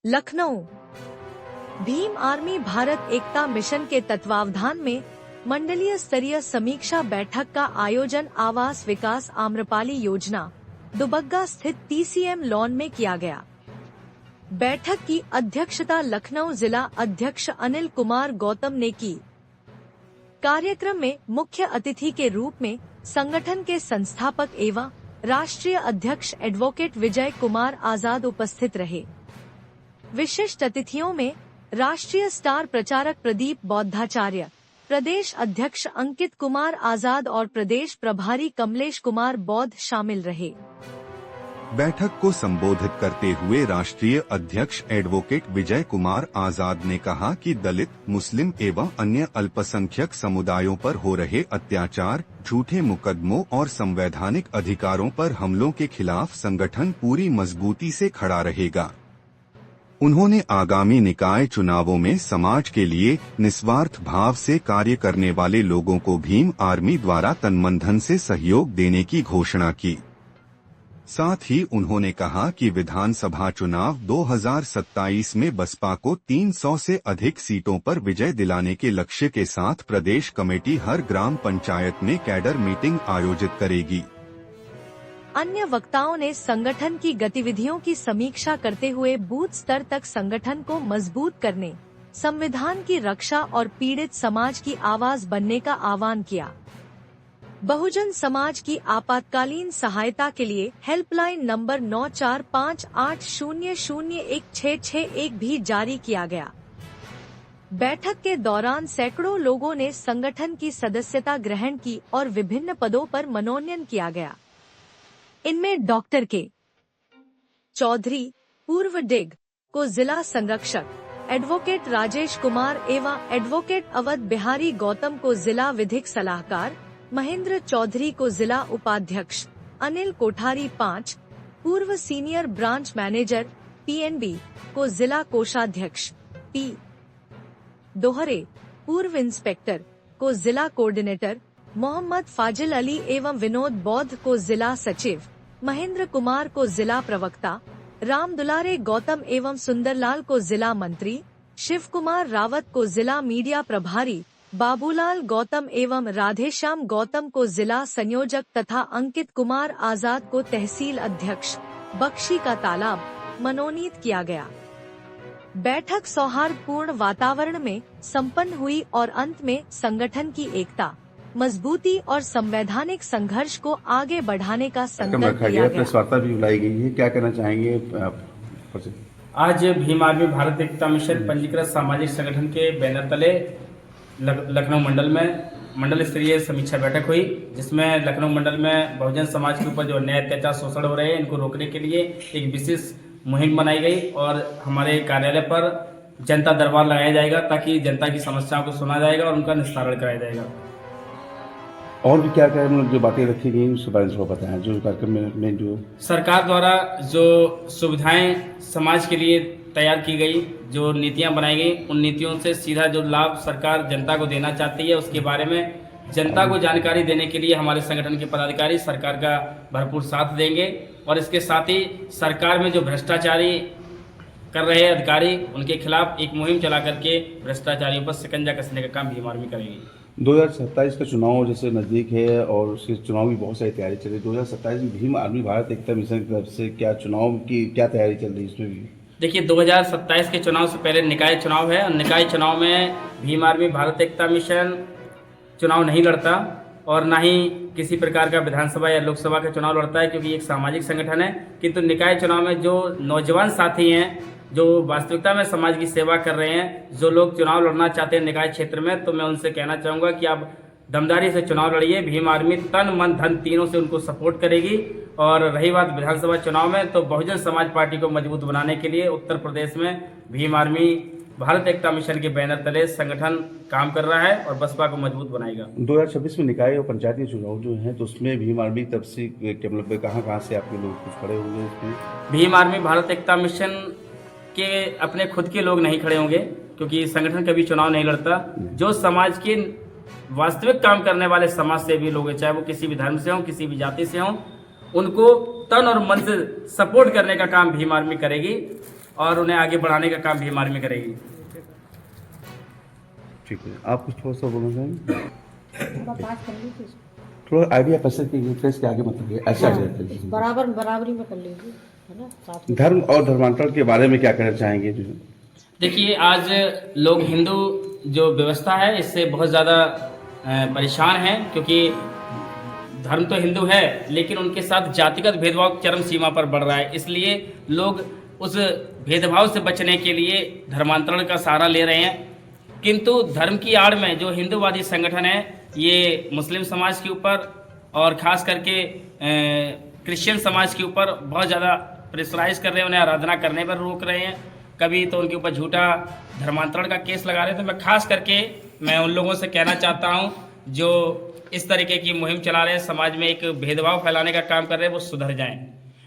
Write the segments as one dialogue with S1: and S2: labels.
S1: Lucknow. Bhim army Bharat एकता mission के तत्वावधान में मंडलीय स्तरीय समीक्षा बैठक का आयोजन आवास विकास आम्रपाली योजना दुबग्गा स्थित TCM लॉन में किया गया। बैठक की अध्यक्षता लखनऊ जिला अध्यक्ष अनिल कुमार गौतम ने की। कार्यक्रम में मुख्य अतिथि के रूप में संगठन के संस्थापक एवं राष्ट्रीय अध्यक्ष एडवोकेट विजय कुमार आजाद उपस्थित रहे। विशिष्ट अतिथियों में राष्ट्रीय स्टार प्रचारक प्रदीप बौद्धाचार्य, प्रदेश अध्यक्ष अंकित कुमार आजाद और प्रदेश प्रभारी कमलेश कुमार बौद्ध शामिल रहे।
S2: बैठक को संबोधित करते हुए राष्ट्रीय अध्यक्ष एडवोकेट विजय कुमार आजाद ने कहा कि दलित, मुस्लिम एवं अन्य अल्पसंख्यक समुदायों पर हो रहे अत्याचार, झूठे मुकदमों और संवैधानिक अधिकारों पर हमलों के खिलाफ संगठन पूरी मजबूती से खड़ा रहेगा। उन्होंने आगामी निकाय चुनावों में समाज के लिए निस्वार्थ भाव से कार्य करने वाले लोगों को भीम आर्मी द्वारा तनमन से सहयोग देने की घोषणा की। साथ ही उन्होंने कहा कि विधानसभा चुनाव 2027 में बसपा को 300 से अधिक सीटों पर विजय दिलाने के लक्ष्य के साथ प्रदेश कमेटी हर ग्राम पंचायत में कैडर मीटिंग आयोजित करेगी।
S1: अन्य वक्ताओं ने संगठन की गतिविधियों की समीक्षा करते हुए बूथ स्तर तक संगठन को मजबूत करने, संविधान की रक्षा और पीड़ित समाज की आवाज बनने का आह्वान किया। बहुजन समाज की आपातकालीन सहायता के लिए हेल्पलाइन नंबर 9458001661 भी जारी किया गया। बैठक के दौरान सैकड़ों लोगों ने संगठन की सदस्यता ग्रहण की और विभिन्न पदों पर मनोनयन किया गया। इनमें डॉक्टर के चौधरी पूर्व डिग को जिला संरक्षक, एडवोकेट राजेश कुमार एवं एडवोकेट अवध बिहारी गौतम को जिला विधिक सलाहकार, महेंद्र चौधरी को जिला उपाध्यक्ष, अनिल कोठारी 5 पूर्व सीनियर ब्रांच मैनेजर PNB को जिला कोषाध्यक्ष, P दोहरे पूर्व इंस्पेक्टर को जिला कोऑर्डिनेटर, मोहम्मद फाजिल अली एवं विनोद बौद्ध को जिला सचिव, महेंद्र कुमार को जिला प्रवक्ता, राम दुलारे गौतम एवं सुंदरलाल को जिला मंत्री, शिव कुमार रावत को जिला मीडिया प्रभारी, बाबूलाल गौतम एवं राधेश्याम गौतम को जिला संयोजक तथा अंकित कुमार आजाद को तहसील अध्यक्ष बख्शी का तालाब मनोनीत किया गया। बैठक सौहार्दपूर्ण वातावरण में संपन्न हुई और अंत में संगठन की एकता, मजबूती और संवैधानिक संघर्ष को आगे बढ़ाने का संकल्प लिया गया।
S3: प्रेस वार्ता भी बुलाई गई है, क्या कहना चाहेंगे?
S4: आज भीम आर्मी भारत एकता मिशन पंजीकृत सामाजिक संगठन के बैनर तले लखनऊ मंडल में मंडल स्तरीय समीक्षा बैठक हुई, जिसमें लखनऊ मंडल में बहुजन समाज के ऊपर जो अन्याय अत्याचार शोषण हो रहे हैं, इनको रोकने के लिए एक विशेष मुहिम बनाई गई और हमारे कार्यालय पर जनता दरबार लगाया जाएगा ताकि जनता की समस्याओं को सुना जाएगा और उनका निस्तारण कराया जाएगा।
S3: और भी क्या क्या जो बातें रखी गई उसके बारे में बताएं। जो कार्यक्रम में जो
S4: सरकार द्वारा जो सुविधाएं समाज के लिए तैयार की गई, जो नीतियां बनाई गई, उन नीतियों से सीधा जो लाभ सरकार जनता को देना चाहती है उसके बारे में जनता को जानकारी देने के लिए हमारे संगठन के पदाधिकारी सरकार का भरपूर साथ देंगे और इसके साथ ही सरकार में जो भ्रष्टाचारी कर रहे हैं अधिकारी, उनके खिलाफ एक मुहिम चला करके भ्रष्टाचारियों पर शिकंजा कसने का काम भीम आर्मी करेगी।
S3: 2027 का चुनाव जैसे नजदीक है और उसके चुनाव की बहुत सारी तैयारी चल रही है। 2027 में भीम आर्मी भारत एकता मिशन की तरफ से क्या चुनाव की क्या तैयारी चल रही है इसमें भी?
S4: देखिए, 2027 के चुनाव से पहले निकाय चुनाव है और निकाय चुनाव में भीम आर्मी भारत एकता मिशन चुनाव नहीं लड़ता और ना ही किसी प्रकार का विधानसभा या लोकसभा का चुनाव लड़ता है, क्योंकि एक सामाजिक संगठन है। किंतु निकाय चुनाव में जो नौजवान साथी हैं, जो वास्तविकता में समाज की सेवा कर रहे हैं, जो लोग चुनाव लड़ना चाहते हैं निकाय क्षेत्र में, तो मैं उनसे कहना चाहूँगा कि आप दमदारी से चुनाव लड़िए। भीम आर्मी तन मन धन तीनों से उनको सपोर्ट करेगी। और रही बात विधानसभा चुनाव में, तो बहुजन समाज पार्टी को मजबूत बनाने के लिए उत्तर प्रदेश में भीम आर्मी भारत एकता मिशन के बैनर तले संगठन काम कर रहा है और बसपा को मजबूत बनाएगा।
S3: 2026 में निकाय और पंचायती चुनाव जो हैं, तो उसमें भीम आर्मी की तरफ से मतलब कहाँ से आपके लोग कुछ खड़े होंगे इसमें?
S4: भीम आर्मी भारत एकता मिशन के अपने खुद के लोग नहीं खड़े होंगे, क्योंकि संगठन कभी चुनाव नहीं लड़ता। जो समाज के वास्तविक काम करने वाले समाज सेवी लोग हैं, चाहे वो किसी भी धर्म से हों, किसी भी जाति से हों, उनको तन और मन से सपोर्ट करने का काम भीम आर्मी करेगी। और उन्हें आगे बढ़ाने का काम भीम आर्मी करेगी।
S3: ठीक है, आप कुछ थोड़ा सा बोलना चाहेंगे? थोड़ा आइडिया कैसे कि प्रेस के आगे मतलब ऐसा
S5: बराबरी में कर लीजिए, है ना, साथ में।
S3: धर्म और धर्मांतरण के बारे में क्या कहना चाहेंगे?
S4: देखिए, आज लोग हिंदू जो व्यवस्था है इससे बहुत ज़्यादा परेशान हैं, क्योंकि धर्म तो हिंदू है लेकिन उनके साथ जातिगत भेदभाव चरम सीमा पर बढ़ रहा है। इसलिए लोग उस भेदभाव से बचने के लिए धर्मांतरण का सहारा ले रहे हैं, किंतु धर्म की आड़ में जो हिंदूवादी संगठन है ये मुस्लिम समाज के ऊपर और ख़ास करके क्रिश्चियन समाज के ऊपर बहुत ज़्यादा प्रेशराइज कर रहे हैं, उन्हें आराधना करने पर रोक रहे हैं, कभी तो उनके ऊपर झूठा धर्मांतरण का केस लगा रहे हैं। तो मैं खास करके उन लोगों से कहना चाहता हूं जो इस तरीके की मुहिम चला रहे हैं, समाज में एक भेदभाव फैलाने का काम कर रहे हैं, वो सुधर जाएं।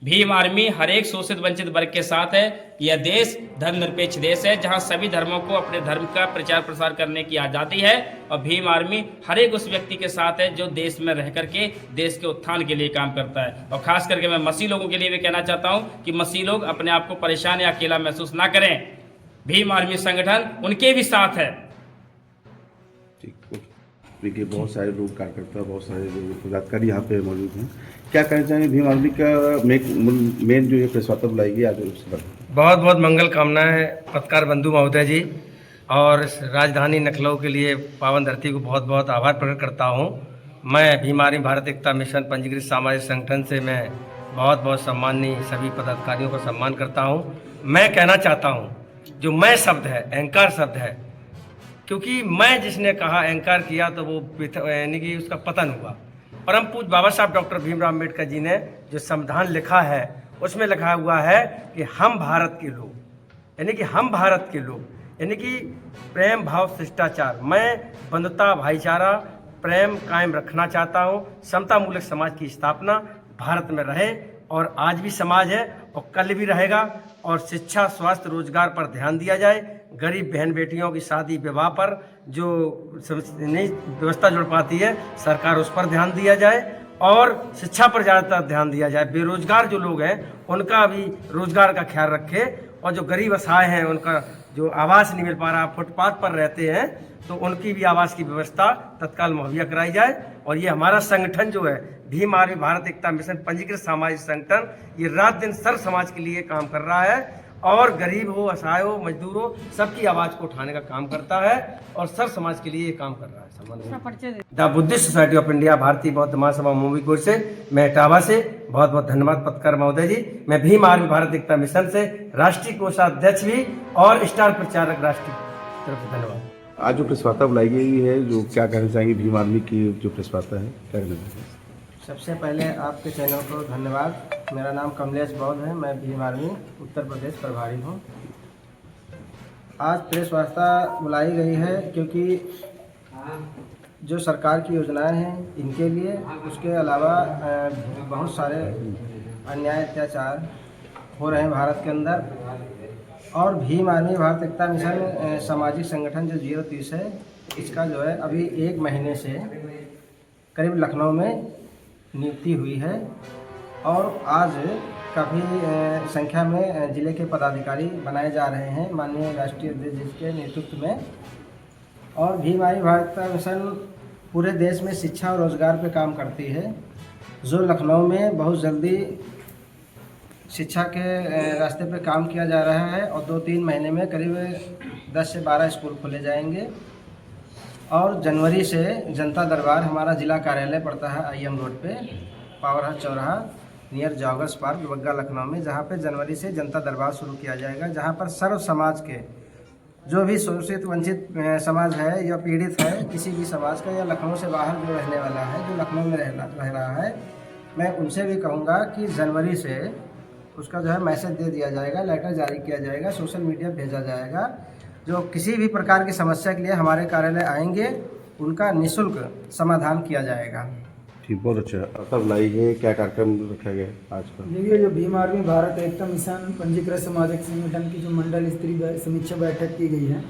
S4: भीम आर्मी हर एक शोषित वंचित वर्ग के साथ है। यह देश धर्मनिरपेक्ष देश है जहां सभी धर्मों को अपने धर्म का प्रचार प्रसार करने की आज़ादी है, और भीम आर्मी हर एक उस व्यक्ति के साथ है जो देश में रह करके देश के उत्थान के लिए काम करता है। और खास करके मैं मसीह लोगों के लिए भी कहना चाहता हूं कि मसीह लोग अपने आप को परेशान या अकेला महसूस ना करें, भीम आर्मी संगठन उनके भी साथ है।
S3: देखिए, बहुत सारे लोग कार्यकर्ता, बहुत सारे लोग पदाधिकारी यहाँ पे मौजूद हैं। क्या कहना चाहेंगे भीम आर्मी का मेन जो ये प्रेस वार्ता बुलाएगी आज?
S6: बहुत बहुत मंगल कामनाएं पत्रकार बंधु महोदय जी, और इस राजधानी लखनऊ के लिए पावन धरती को बहुत बहुत आभार प्रकट करता हूं। मैं भीम आर्मी भारत एकता मिशन पंजीकृत सामाजिक संगठन से मैं बहुत बहुत सम्माननीय सभी पदाधिकारियों का सम्मान करता हूं। मैं कहना चाहता हूं, जो मैं शब्द है अहंकार शब्द है, क्योंकि मैं जिसने कहा अहंकार किया तो वो यानी कि उसका पतन हुआ। परम पूज्य बाबा साहब डॉक्टर भीमराव अम्बेडकर जी ने जो संविधान लिखा है उसमें लिखा हुआ है कि हम भारत के लोग, यानी कि हम भारत के लोग, यानी कि प्रेम भाव शिष्टाचार, मैं बंधुता भाईचारा प्रेम कायम रखना चाहता हूँ। समता मूलक समाज की स्थापना भारत में रहे, और आज भी समाज है और कल भी रहेगा। और शिक्षा, स्वास्थ्य, रोजगार पर ध्यान दिया जाए। गरीब बहन बेटियों की शादी विवाह पर जो नई व्यवस्था जुड़ पाती है सरकार उस पर ध्यान दिया जाए, और शिक्षा पर ज़्यादातर ध्यान दिया जाए। बेरोजगार जो लोग हैं उनका भी रोजगार का ख्याल रखे, और जो गरीब असहाय हैं उनका जो आवास नहीं मिल पा रहा, फुटपाथ पर रहते हैं, तो उनकी भी आवास की व्यवस्था तत्काल मुहैया कराई जाए। और ये हमारा संगठन जो है भीम आर्मी भारत एकता मिशन पंजीकृत सामाजिक संगठन, ये रात दिन सर्व समाज के लिए काम कर रहा है, और गरीब हो, असहाय हो, मजदूर हो, सबकी आवाज़ को उठाने का काम करता है, और सर्व समाज के लिए ये काम कर रहा है। The Buddhist society of India, भारतीय बौद्ध महासभा मूवीपुर से, मैं इटावा से बहुत बहुत धन्यवाद पत्रकार महोदय जी। मैं भीम आर्मी भारत एकता मिशन से राष्ट्रीय कोषाध्यक्ष भी और स्टार प्रचारक राष्ट्रीय तरफ से धन्यवाद।
S3: आज जो प्रेस वार्ता बुलाई गई है, जो क्या कहना चाहेंगे भीम आर्मी की जो प्रेस वार्ता है, क्या कहना चाहेंगे?
S7: सबसे पहले आपके चैनल को धन्यवाद। मेरा नाम कमलेश बौद्ध है, मैं भीम आर्मी उत्तर प्रदेश प्रभारी हूँ। आज प्रेस वार्ता बुलाई गई है क्योंकि जो सरकार की योजनाएं हैं इनके लिए, उसके अलावा बहुत सारे अन्याय अत्याचार हो रहे हैं भारत के अंदर, और भीम आर्मी भारत एकता मिशन सामाजिक संगठन जो 030 है, इसका जो है अभी 1 महीने से करीब लखनऊ में नियुक्ति हुई है, और आज काफ़ी संख्या में ज़िले के पदाधिकारी बनाए जा रहे हैं माननीय राष्ट्रीय अध्यक्ष के नेतृत्व में। और भीम आर्मी भारत एकता मिशन पूरे देश में शिक्षा और रोजगार पे काम करती है, जो लखनऊ में बहुत जल्दी शिक्षा के रास्ते पे काम किया जा रहा है, और 2-3 महीने में करीब 10 से 12 स्कूल खोले जाएंगे। और जनवरी से जनता दरबार, हमारा जिला कार्यालय पड़ता है IM रोड पे, पावर हाउस चौराहा near joggers park Bagga Lucknow में, जहाँ पे जनवरी से जनता दरबार शुरू किया जाएगा, जहाँ पर सर्व समाज के जो भी शोषित वंचित समाज है या पीड़ित है किसी भी समाज का, या लखनऊ से बाहर जो रहने वाला है, जो लखनऊ में रह रहा है, मैं उनसे भी कहूँगा कि जनवरी से उसका जो है मैसेज दे दिया जाएगा, लेटर जारी किया जाएगा, सोशल मीडिया भेजा जाएगा। जो किसी भी प्रकार की समस्या के लिए हमारे कार्यालय आएंगे उनका निःशुल्क समाधान किया जाएगा।
S3: ठीक, बहुत अच्छा। कब लाई है, क्या कार्यक्रम रखा गया आज का?
S8: देखिए, जो भीम आर्मी भारत एकता मिशन पंजीकृत सामाजिक संगठन की जो मंडल स्तरीय समीक्षा बैठक की गई है,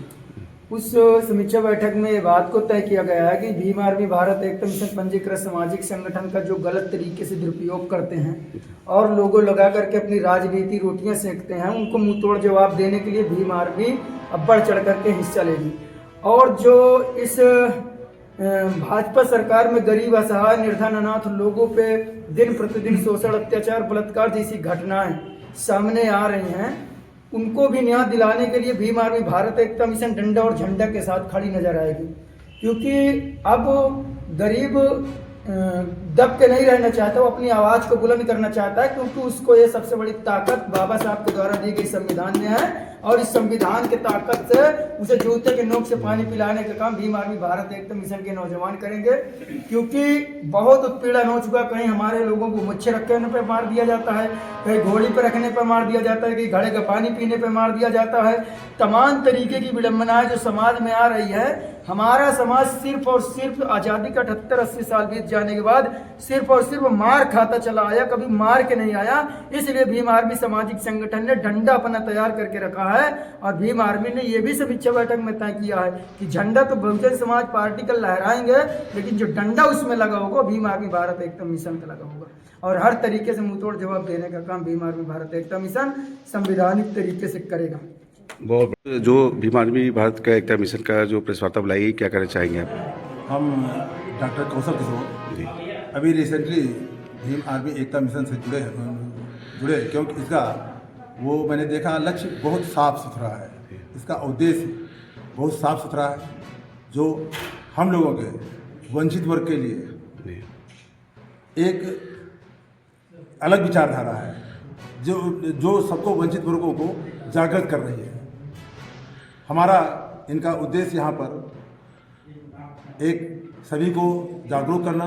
S8: उस समीक्षा बैठक में ये बात को तय किया गया है कि भीम आर्मी भारत एकता मिशन पंजीकृत सामाजिक संगठन का जो गलत तरीके से दुरुपयोग करते हैं और लोगों लगा करके अपनी राजनीति रोटियां सेकते हैं, उनको मुंहतोड़ जवाब देने के लिए भीम आर्मी अब बढ़ चढ़ करके हिस्सा लेगी। और जो इस भाजपा सरकार में गरीब, असहाय, निर्धन, अनाथ लोगों पे दिन प्रतिदिन शोषण, अत्याचार, बलात्कार जैसी घटनाएं सामने आ रही हैं, उनको भी न्याय दिलाने के लिए भीम आर्मी भारत एकता मिशन डंडा और झंडा के साथ खड़ी नजर आएगी। क्योंकि अब गरीब दब के नहीं रहना चाहता, वो अपनी आवाज को बुलंद करना चाहता है, क्योंकि उसको ये सबसे बड़ी ताकत बाबा साहब के द्वारा दी गई संविधान में है। और इस संविधान के ताकत से उसे जूते के नोक से पानी पिलाने का काम भीम आर्मी भारत एकता मिशन के नौजवान करेंगे। क्योंकि बहुत उत्पीड़न हो चुका, कहीं हमारे लोगों को मुच्छे रखने पर मार दिया जाता है, कहीं घोड़ी पर रखने पर मार दिया जाता है, कहीं घड़े का पानी पीने पर मार दिया जाता है। तमाम तरीके की विडम्बनाएं जो समाज में आ रही है, हमारा समाज सिर्फ और सिर्फ आज़ादी का 78-80 साल बीत जाने के बाद सिर्फ और सिर्फ मार खाता चला आया, कभी मार के नहीं आया। इसलिए भीम आर्मी सामाजिक संगठन ने डंडा अपना तैयार करके रखा है। और भीम आर्मी ने यह भी समीक्षा बैठक में तय किया है कि झंडा तो बहुजन समाज पार्टी का लहराएंगे, लेकिन जो डंडा उसमें लगा होगा भीम आर्मी भारत एकता मिशन का लगा होगा। और हर तरीके से मुंहतोड़ जवाब देने का काम भीम आर्मी भारत एकता मिशन संवैधानिक तरीके से करेगा।
S3: बहुत जो भीम आर्मी भारत का एकता मिशन का जो प्रेस वार्ता बुलाई, क्या कहना चाहेंगे आप?
S9: हम डॉक्टर कौशल किशोर जी अभी रिसेंटली भीम आर्मी एकता मिशन से जुड़े क्योंकि इसका वो मैंने देखा लक्ष्य बहुत साफ सुथरा है, इसका उद्देश्य बहुत साफ सुथरा है, जो हम लोगों के वंचित वर्ग के लिए एक अलग विचारधारा है, जो सबको वंचित वर्गों को जागृत कर रही है। हमारा इनका उद्देश्य यहाँ पर एक सभी को जागरूक करना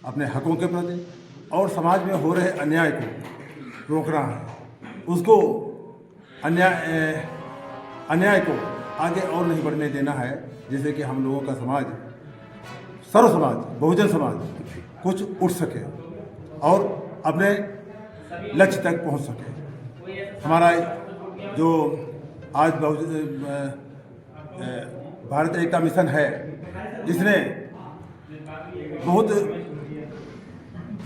S9: अपने हकों के प्रति और समाज में हो रहे अन्याय को रोकना है, उसको अन्याय को आगे और नहीं बढ़ने देना है, जिससे कि हम लोगों का समाज, सर्व समाज, बहुजन समाज कुछ उठ सके और अपने लक्ष्य तक पहुंच सके। हमारा जो आज भारत एकता मिशन है, इसने बहुत,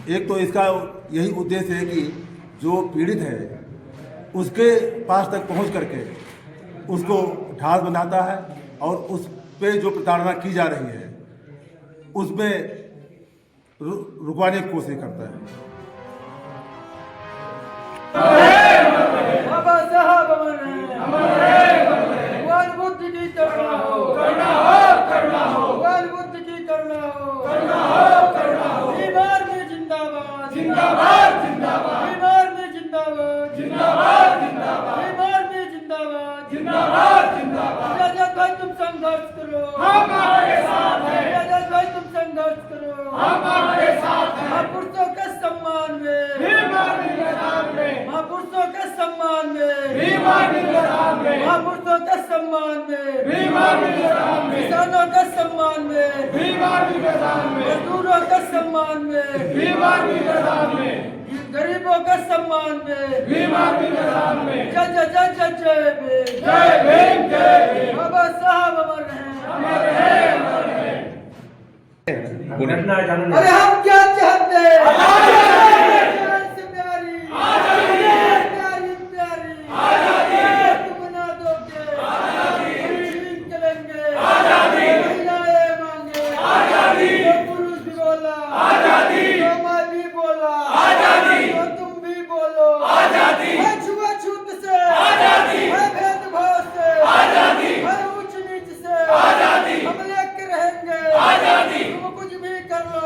S9: एक तो इसका यही उद्देश्य है कि जो पीड़ित है उसके पास तक पहुंच करके उसको ढाल बनाता है और उस पे जो प्रताड़ना की जा रही है उसमें रुकवाने की कोशिश करता है।
S8: बाबा साहब बुद्ध की करुणा हो, करुणा हो, बुद्ध की करुणा हो। भीम आर्मी जिंदाबाद, जिंदाबाद, जिंदाबाद। भीम आर्मी जिंदाबाद, जिंदाबाद, जिंदाबाद। भीम आर्मी जिंदाबाद, जिंदाबाद, जिंदाबाद। आजाद भाई तुम संघर्ष करो, हम आपके साथ हैं। आजाद भाई तुम संघर्ष करो, हम आपके साथ हैं। महापुरुषों के सम्मान में, भीम आर्मी के नाम में, महापुरुषों के सम्मान में, भीम आर्मी के नाम में, महापुरुषों के सम्मान में, भीम आर्मी के नाम में, किसानों के सम्मान में, भीम आर्मी के नाम में, मजदूरों के सम्मान में, भीम आर्मी के नाम में, गरीबों के सम्मान में, भीम आर्मी के नाम में। जय जय जय जय जय भीम, जय भीम, जय भीम। बाबा साहब अमर हैं, अमर हैं, अमर हैं। अरे हम क्या चाहते हैं? प्यारी, प्यारी, प्यारी, तुम ना दोगे, छीन के लेंगे, महिलाएं मांगे, तो पुरुष भी बोला, तो मैं भी बोला, तो तुम भी बोलो, है छुआछूत से, है भेदभाव से, है ऊंच नीच से, हम लेके रहेंगे, तुम कुछ भी कर लो।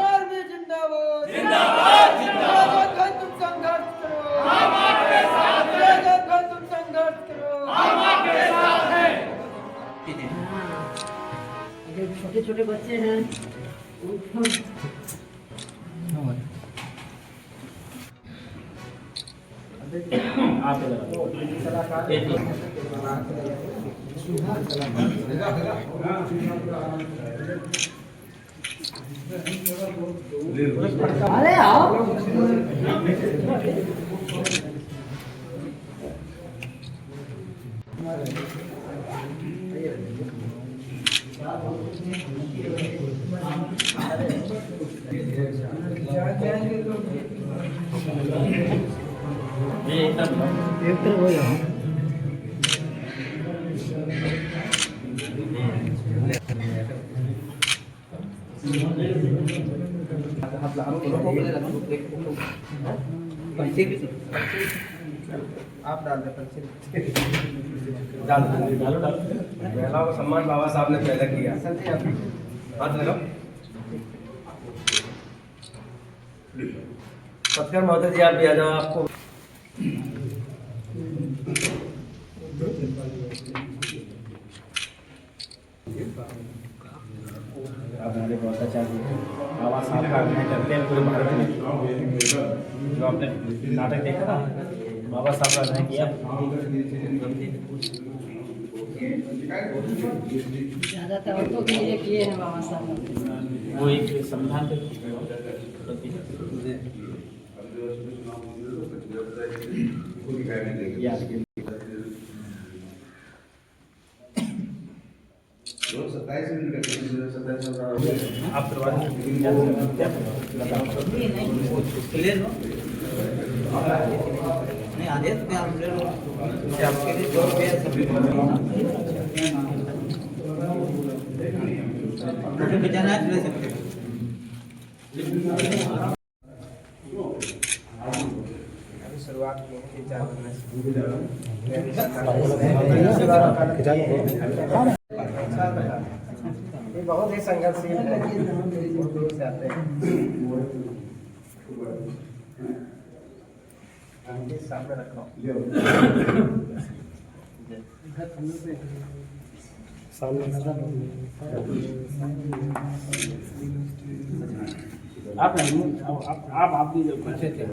S8: आर्मी जिंदाबाद जिंदाबाद तुम संघर्ष करो, हम आपके साथ हैं, तुम संघर्ष करो, हम आपके साथ हैं।
S5: छोटे छोटे बच्चे हैं अरे आओ
S7: आप डाल दें पर्ची।
S6: महिलाओं का सम्मान बाबा साहब ने पैदा किया।
S7: सर जी आप
S6: हाथ लगाओ। पत्रकार महोदय जी आप भी आ जाओ। आपको
S4: आप हमारे बहुत अच्छा बाबा साहब का अभिनय करते हैं पूरे भारत में। जो आपने नाटक देखा था, बाबा साहब का अभिनय किया।
S5: ज्यादातर औरतों के लिए किए हैं बाबा साहब।
S4: वो एक संविधान के आप करवा
S10: नहीं आदेश पे आप ले लो, आपके लिए जो भी है सभी फोटो खिंचाना है ले सकते
S7: शुरुआत ये बहुत ही संघर्षशील है, बहुत दूर से आते हैं। सामने रखो
S4: आप